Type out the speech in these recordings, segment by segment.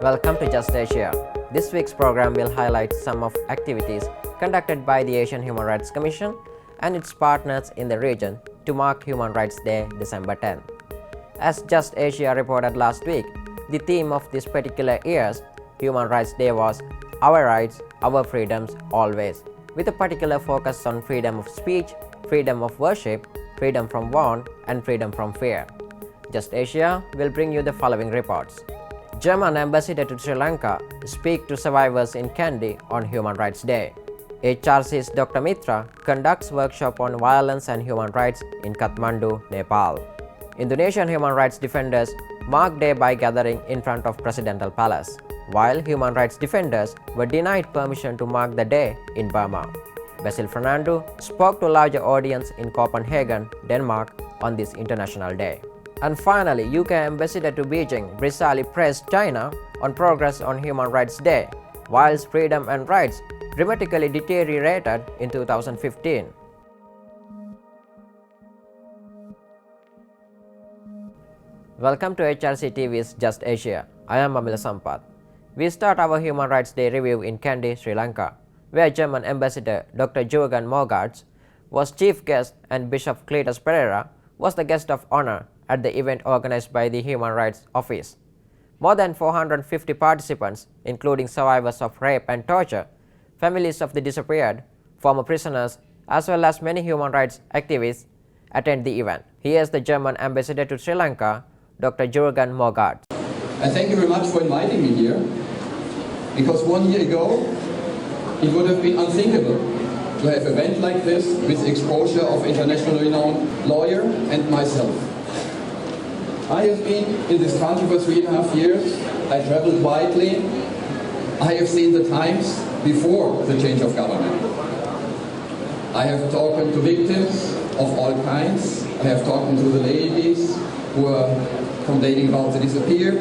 Welcome to Just Asia. This week's program will highlight some of activities conducted by the Asian Human Rights Commission and its partners in the region to mark Human Rights Day, December 10. As Just Asia reported last week, the theme of this particular year's Human Rights Day was Our Rights, Our Freedoms, Always, with a particular focus on freedom of speech, freedom of worship, freedom from want, and freedom from fear. Just Asia will bring you the following reports. German ambassador to Sri Lanka speaks to survivors in Kandy on Human Rights Day. AHRC's Dr. Mitra conducts workshop on violence and human rights in Kathmandu, Nepal. Indonesian human rights defenders mark day by gathering in front of Presidential Palace, while human rights defenders were denied permission to mark the day in Burma. Basil Fernando spoke to a larger audience in Copenhagen, Denmark on this International Day. And finally, UK Ambassador to Beijing brutally pressed China on progress on Human Rights Day, whilst freedom and rights dramatically deteriorated in 2015. Welcome to HRC TV's Just Asia. I am Amila Sampath. We start our Human Rights Day review in Kandy, Sri Lanka, where German Ambassador Dr. Jurgan Morgard was chief guest and Bishop Cletus Pereira was the guest of honor at the event organized by the Human Rights Office. More than 450 participants, including survivors of rape and torture, families of the disappeared, former prisoners, as well as many human rights activists, attend the event. Here's the German Ambassador to Sri Lanka, Dr. Jurgan Morgard. I thank you very much for inviting me here, because 1 year ago it would have been unthinkable to have an event like this with exposure of internationally renowned lawyer and myself. I have been in this country for 3.5 years. I traveled widely. I have seen the times before the change of government. I have talked to victims of all kinds. I have talked to the ladies who are complaining about the disappeared,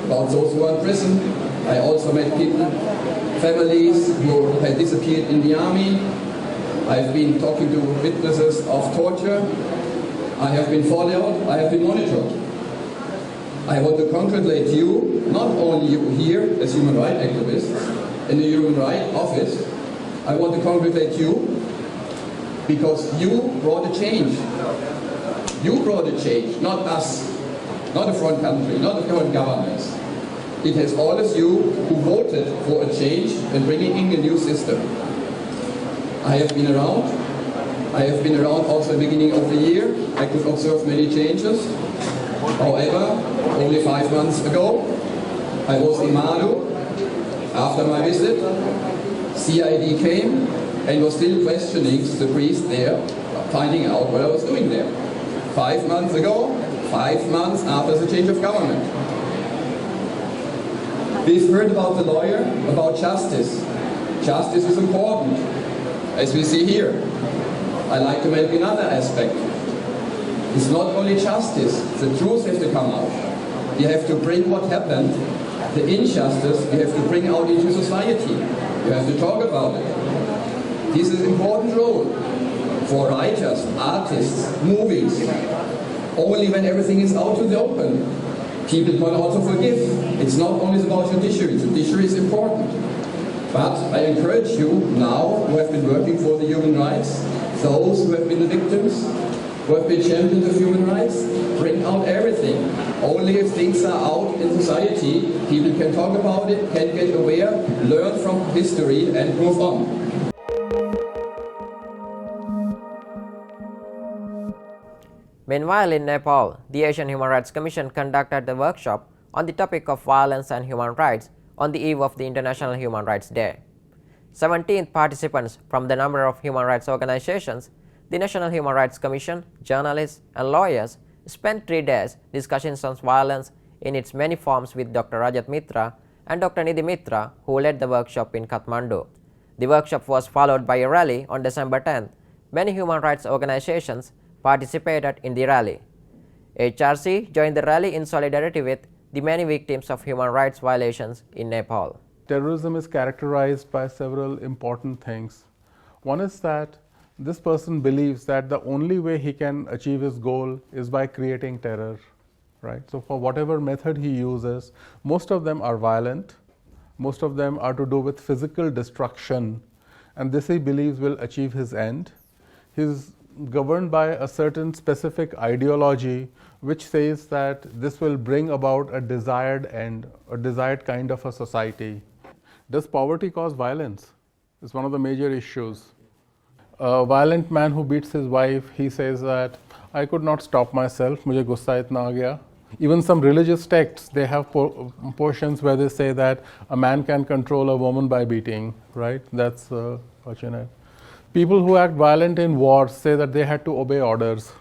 about those who are in prison. I also met people, families who had disappeared in the army. I've been talking to witnesses of torture. I have been followed. I have been monitored. I want to congratulate you, not only you here as human rights activists in the Human Rights Office. I want to congratulate you because you brought a change. You brought a change, not us, not a foreign country, not the foreign governments. It has always you who voted for a change and bringing in a new system. I have been around. I have been around also at the beginning of the year. I could observe many changes. However, only 5 months ago, I was in Madu. After my visit, CID came and was still questioning the priest there, finding out what I was doing there. 5 months ago, 5 months after the change of government. We've heard about the lawyer, about justice. Justice is important, as we see here. I like to make another aspect. It's not only justice, the truth has to come out. You have to bring what happened, the injustice, you have to bring out into society. You have to talk about it. This is an important role for writers, artists, movies. Only when everything is out to the open, people can also forgive. It's not only about judiciary. Judiciary is important. But I encourage you now, who have been working for the human rights, those who have been the victims, who have been champions of human rights, bring out everything. Only if things are out in society, people can talk about it, can get aware, learn from history and move on. Meanwhile, in Nepal, the Asian Human Rights Commission conducted a workshop on the topic of violence and human rights on the eve of the International Human Rights Day. 17 participants from the number of human rights organizations, the National Human Rights Commission, journalists, and lawyers spent 3 days discussing on violence in its many forms with Dr. Rajat Mitra and Dr. Nidhi Mitra, who led the workshop in Kathmandu. The workshop was followed by a rally on December 10th. Many human rights organizations participated in the rally. HRC joined the rally in solidarity with the many victims of human rights violations in Nepal. Terrorism is characterized by several important things. One is that this person believes that the only way he can achieve his goal is by creating terror. right? So for whatever method he uses, most of them are violent, most of them are to do with physical destruction, and this he believes will achieve his end. He's governed by a certain specific ideology which says that this will bring about a desired end, a desired kind of a society. Does poverty cause violence? It's one of the major issues. A violent man who beats his wife, he says that I could not stop myself, mujhe gussa itna aa gaya. Even some religious texts, they have portions where they say that a man can control a woman by beating, right? That's fortunate. People who act violent in wars say that they had to obey orders,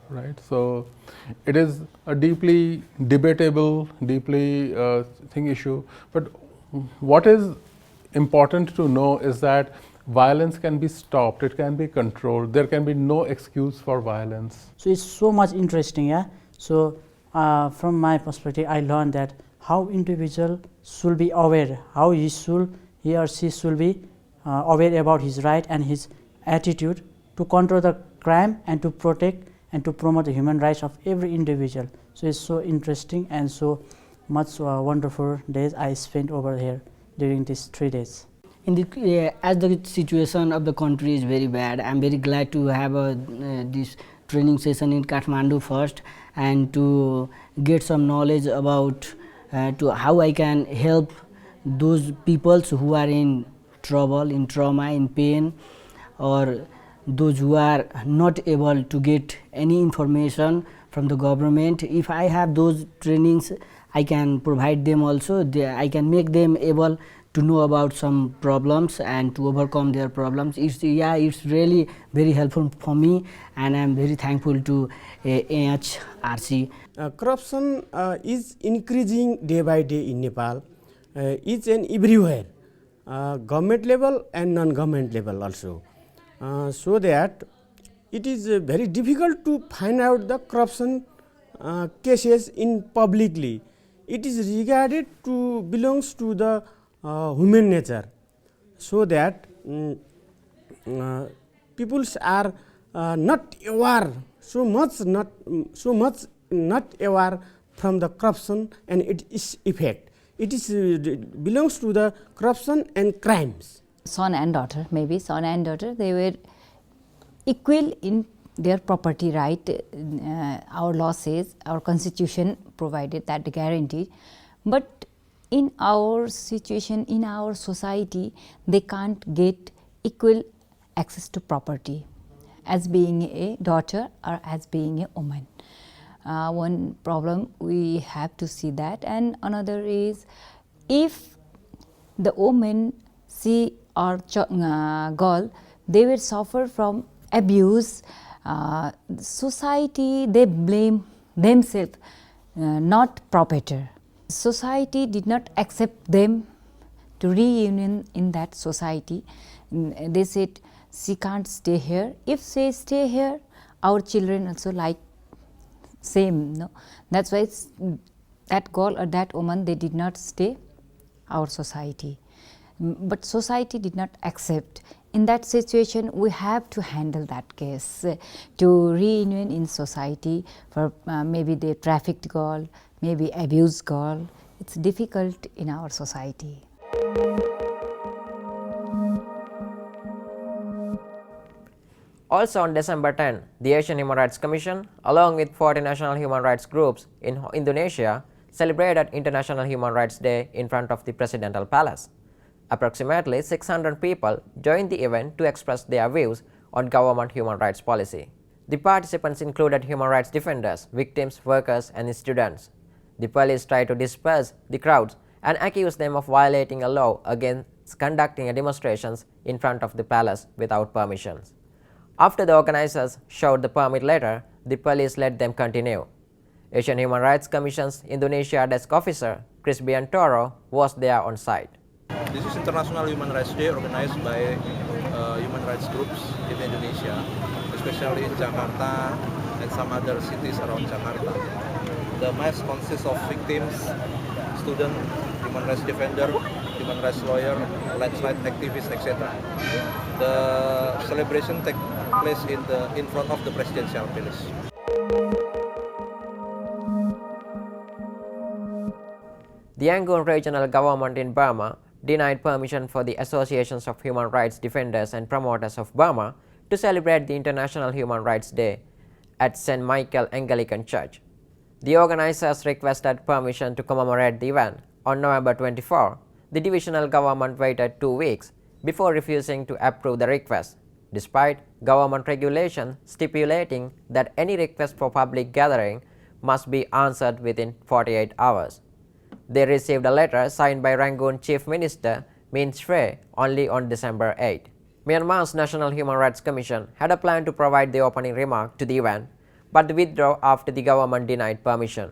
right? So it is a deeply debatable, deeply issue. But what is important to know is that violence can be stopped, it can be controlled, there can be no excuse for violence. So it's so much interesting, yeah. So from my perspective, I learned that how individual should be aware, how he or she should be aware about his right and his attitude to control the crime and to protect and to promote the human rights of every individual. So it's so interesting and so much wonderful days I spent over here during these 3 days. As the situation of the country is very bad, I am very glad to have this training session in Kathmandu first, and to get some knowledge about to how I can help those peoples who are in trouble, in trauma, in pain, or those who are not able to get any information from the government. If I have those trainings, I can provide them also. I can make them able to know about some problems and to overcome their problems. It's really very helpful for me, and I am very thankful to AHRC. Corruption is increasing day by day in Nepal, each and everywhere, government level and non-government level also. So that it is very difficult to find out the corruption cases in publicly. It is regarded to belongs to the human nature, so that peoples are not aware so much not aware from the corruption and its effect. It is belongs to the corruption and crimes. Son and daughter, maybe son and daughter, they were equal in their property right. Our law says, our constitution provided that guarantee, but in our situation, in our society, they can't get equal access to property as being a daughter or as being a woman. One problem we have to see that, and another is if the woman, she or girl, they will suffer from abuse, society, they blame themselves, not proprietor. Society did not accept them to reunion in that society. They said she can't stay here. If she stay here, our children also like same. No, that's why that girl or that woman, they did not stay our society. But society did not accept. In that situation, we have to handle that case to reunion in society for maybe the trafficked girl, maybe abused girl. It's difficult in our society. Also on December 10, the Asian Human Rights Commission, along with 40 national human rights groups in Indonesia, celebrated International Human Rights Day in front of the Presidential Palace. Approximately 600 people joined the event to express their views on government human rights policy. The participants included human rights defenders, victims, workers, and students. The police tried to disperse the crowds and accused them of violating a law against conducting demonstrations in front of the palace without permissions. After the organizers showed the permit letter, the police let them continue. Asian Human Rights Commission's Indonesia desk officer, Chris Biantoro, was there on site. This is International Human Rights Day organized by human rights groups in Indonesia, especially in Jakarta and some other cities around Jakarta. The mass consists of victims, students, human rights defender, human rights lawyer, landslide activists, etc. The celebration takes place in front of the presidential palace. The Yangon regional government in Burma denied permission for the associations of human rights defenders and promoters of Burma to celebrate the International Human Rights Day at St. Michael Anglican Church. The organizers requested permission to commemorate the event on November 24. The divisional government waited 2 weeks before refusing to approve the request, despite government regulation stipulating that any request for public gathering must be answered within 48 hours. They received a letter signed by Rangoon Chief Minister Min Swe only on December 8. Myanmar's National Human Rights Commission had a plan to provide the opening remark to the event, but withdrew after the government denied permission.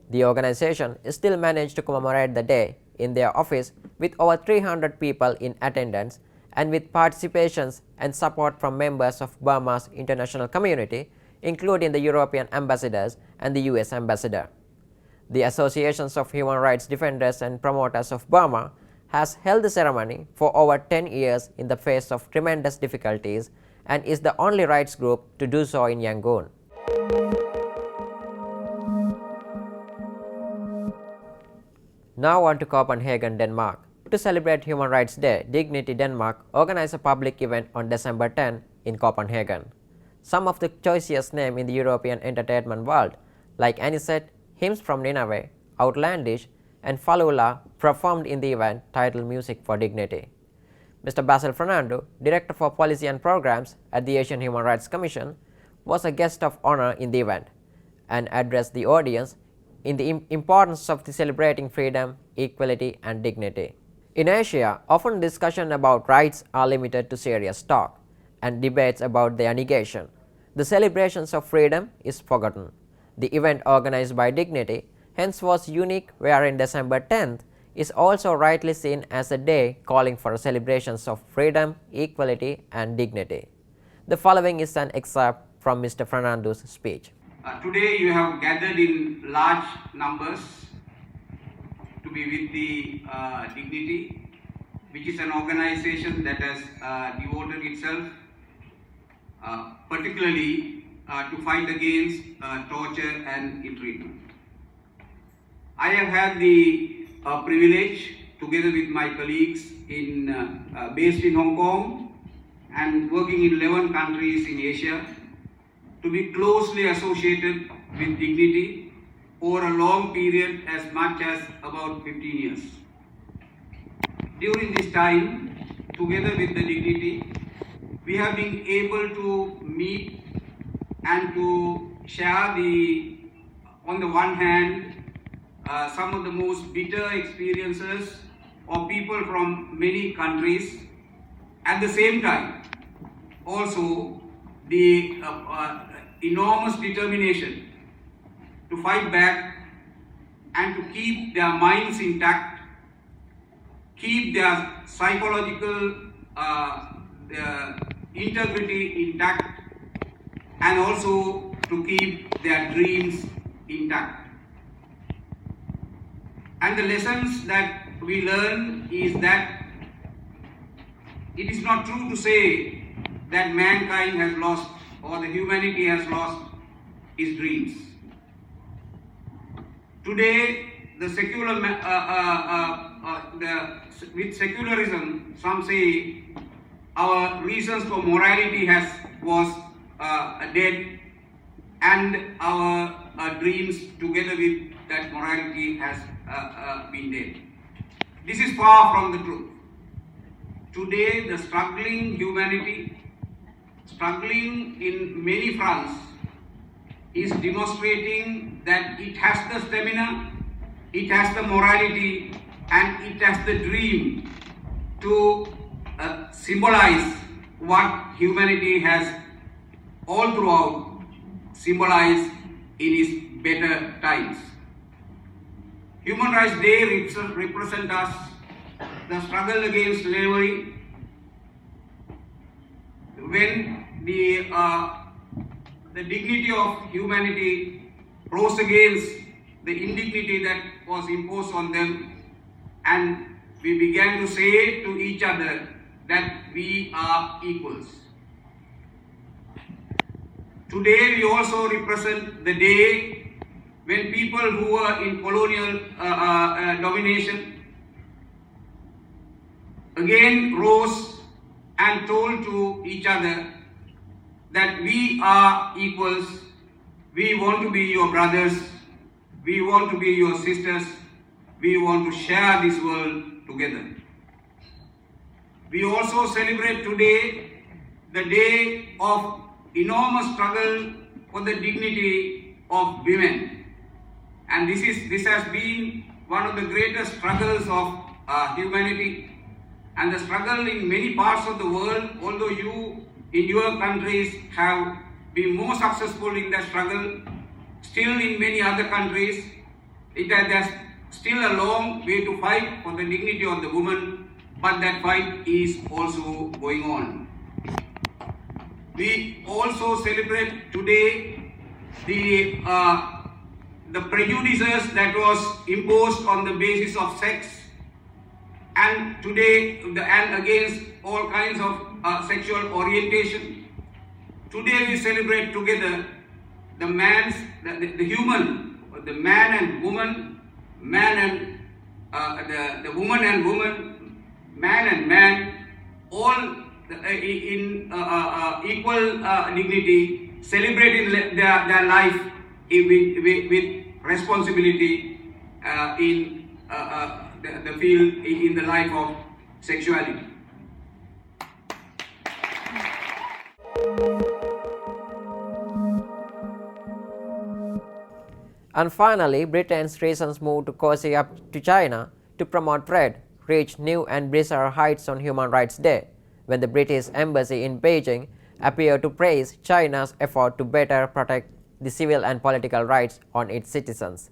The organization still managed to commemorate the day in their office with over 300 people in attendance and with participations and support from members of Burma's international community, including the European ambassadors and the US ambassador. The Associations of Human Rights Defenders and Promoters of Burma has held the ceremony for over 10 years in the face of tremendous difficulties and is the only rights group to do so in Yangon. Now on to Copenhagen, Denmark. To celebrate Human Rights Day, Dignity Denmark organized a public event on December 10 in Copenhagen. Some of the choicest names in the European entertainment world, like Anisette, Hymns from Nineveh, Outlandish, and Falula, performed in the event titled Music for Dignity. Mr. Basil Fernando, Director for Policy and Programs at the Asian Human Rights Commission, was a guest of honor in the event and addressed the audience in the importance of celebrating freedom, equality, and dignity. In Asia, often discussions about rights are limited to serious talk and debates about their negation. The celebrations of freedom is forgotten. The event organized by Dignity hence was unique, wherein December 10th is also rightly seen as a day calling for celebrations of freedom, equality, and dignity. The following is an excerpt from Mr. Fernando's speech. Today you have gathered in large numbers to be with the Dignity, which is an organization that has devoted itself particularly to fight against torture and ill-treatment. I have had the privilege, together with my colleagues based in Hong Kong and working in 11 countries in Asia, to be closely associated with Dignity over a long period, as much as about 15 years. During this time, together with the Dignity, we have been able to meet and to share on the one hand, some of the most bitter experiences of people from many countries. At the same time, also the enormous determination to fight back and to keep their minds intact, keep their psychological integrity intact, and also to keep their dreams intact. And the lessons that we learn is that it is not true to say that mankind has lost or the humanity has lost its dreams. Today, with secularism, some say our reasons for morality was dead, and our dreams together with that morality has been dead. This is far from the truth. Today, the struggling humanity, struggling in many fronts, is demonstrating that it has the stamina, it has the morality, and it has the dream to symbolize what humanity has all throughout symbolized in its better times. Human Rights Day represents us the struggle against slavery, when the dignity of humanity rose against the indignity that was imposed on them, and we began to say to each other that we are equals. Today we also represent the day when people who were in colonial domination again rose and told to each other that we are equals, we want to be your brothers, we want to be your sisters, we want to share this world together. We also celebrate today the day of enormous struggle for the dignity of women, and this has been one of the greatest struggles of humanity, and the struggle in many parts of the world, although you in your countries have been more successful in the struggle, still in many other countries there's still a long way to fight for the dignity of the woman, but that fight is also going on. We also celebrate today the prejudices that was imposed on the basis of sex, and today and against all kinds of sexual orientation. Today we celebrate together the human, the man and woman, the woman and woman, man and man, all in equal dignity, celebrating their life with responsibility in the field, in the life of sexuality. And finally, Britain's recent move to cozy up to China to promote trade reached new and bizarre heights on Human Rights Day, when the British Embassy in Beijing appeared to praise China's effort to better protect the civil and political rights on its citizens.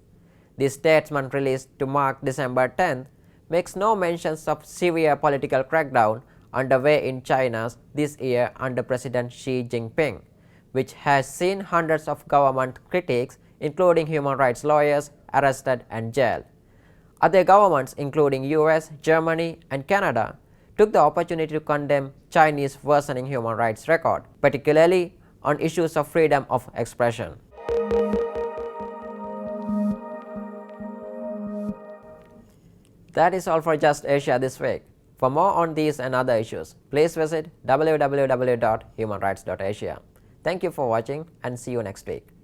This statement, released to mark December 10th, makes no mentions of severe political crackdown underway in China this year under President Xi Jinping, which has seen hundreds of government critics, including human rights lawyers, arrested and jailed. Other governments, including US, Germany and Canada, took the opportunity to condemn Chinese worsening human rights record, particularly on issues of freedom of expression. That is all for Just Asia this week. For more on these and other issues, please visit www.humanrights.asia. Thank you for watching and see you next week.